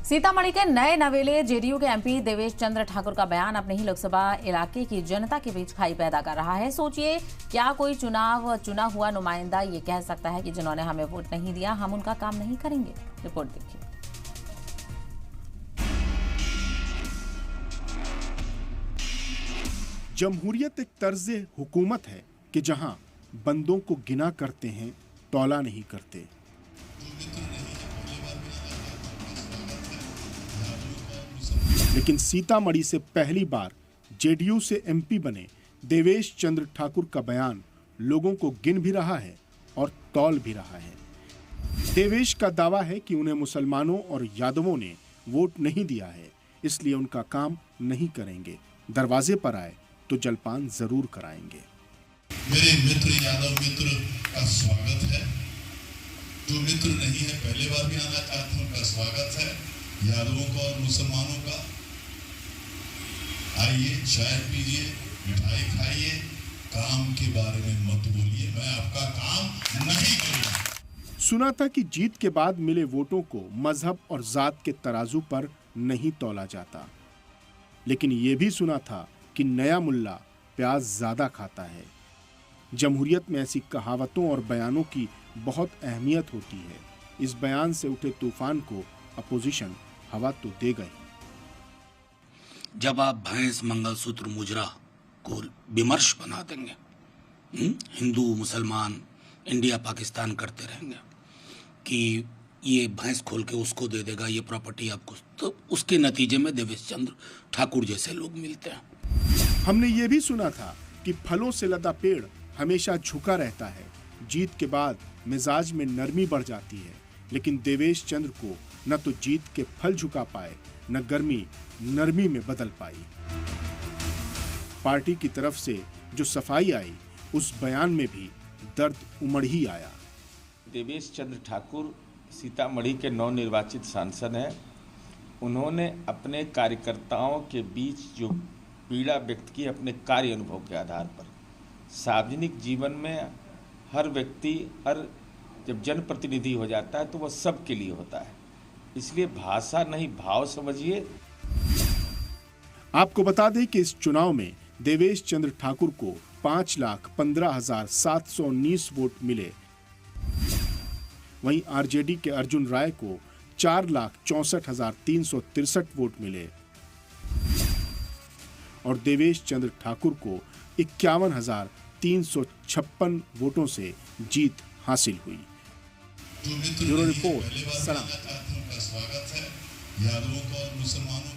सीतामढ़ी के नए नवेले जेडीयू के एमपी देवेश चंद्र ठाकुर का बयान अपने ही लोकसभा इलाके की जनता के बीच खाई पैदा कर रहा है। सोचिए, क्या कोई चुना हुआ नुमाइंदा ये कह सकता है कि जिन्होंने हमें वोट नहीं दिया हम उनका काम नहीं करेंगे? रिपोर्ट देखिए। जमहूरियत एक तर्ज़े हुकूमत है कि जहां बंदों को गिना करते हैं, तौला नहीं करते। लेकिन सीतामढ़ी से पहली बार जेडीयू से एमपी बने देवेश चंद्र ठाकुर का बयान लोगों को गिन भी रहा है और तौल भी रहा है। देवेश का दावा है कि उन्हें मुसलमानों और यादवों ने वोट नहीं दिया है, इसलिए उनका काम नहीं करेंगे। दरवाजे पर आए तो जलपान जरूर कराएंगे। मेरे मित्र यादव मित्र का स्वागत है। जो मित्र नहीं है पहले बार भी आना चाहते हैं, उनका स्वागत है। यादवों का और मुसलमानों का आइए, चाय पीजिए, मिठाई खाइए, काम के बारे में मत बोलिए, मैं आपका काम नहीं करूंगा। सुना था कि जीत के बाद मिले वोटों को मजहब और जात के तराजू पर नहीं तौला जाता, लेकिन ये भी सुना था कि नया मुल्ला प्याज ज्यादा खाता है। जमहूरियत में ऐसी कहावतों और बयानों की बहुत अहमियत होती है। इस बयान से उठे तूफान को अपोजिशन हवा तो देगा ही। जब आप भैंस मंगलसूत्र मुजरा को विमर्श बना देंगे, हिंदू मुसलमान इंडिया पाकिस्तान करते रहेंगे कि ये भैंस खोल के उसको दे देगा, ये प्रॉपर्टी आपको, तो उसके नतीजे में देवेश चंद्र ठाकुर जैसे लोग मिलते हैं। हमने ये भी सुना था कि फलों से लदा पेड़ हमेशा झुका रहता है, जीत के बाद मिजाज में नरमी बढ़ जाती है। लेकिन देवेश चंद्र को न तो जीत के फल झुका पाए, न गर्मी नरमी में बदल पाई। पार्टी की तरफ से जो सफाई आई, उस बयान में भी दर्द उमड़ ही आया। देवेश चंद्र ठाकुर सीतामढ़ी के नवनिर्वाचित सांसद हैं। उन्होंने अपने कार्यकर्ताओं के बीच जो पीड़ा व्यक्त की अपने कार्य अनुभव के आधार पर। सार्वजनिक जीवन में हर व्यक्ति जब जनप्रतिनिधि हो जाता है तो वह सबके लिए होता है, इसलिए भाषा नहीं भाव समझिए। आपको बता दें कि इस चुनाव में देवेश चंद्र ठाकुर को 5,15,719 वोट मिले। वहीं आरजेडी के अर्जुन राय को 4,64,363 वोट मिले और देवेश चंद्र ठाकुर को 51,356 वोटों से जीत हासिल हुई। ब्यूरो रिपोर्ट, सलाम। स्वागत है। यादवों का और मुसलमानों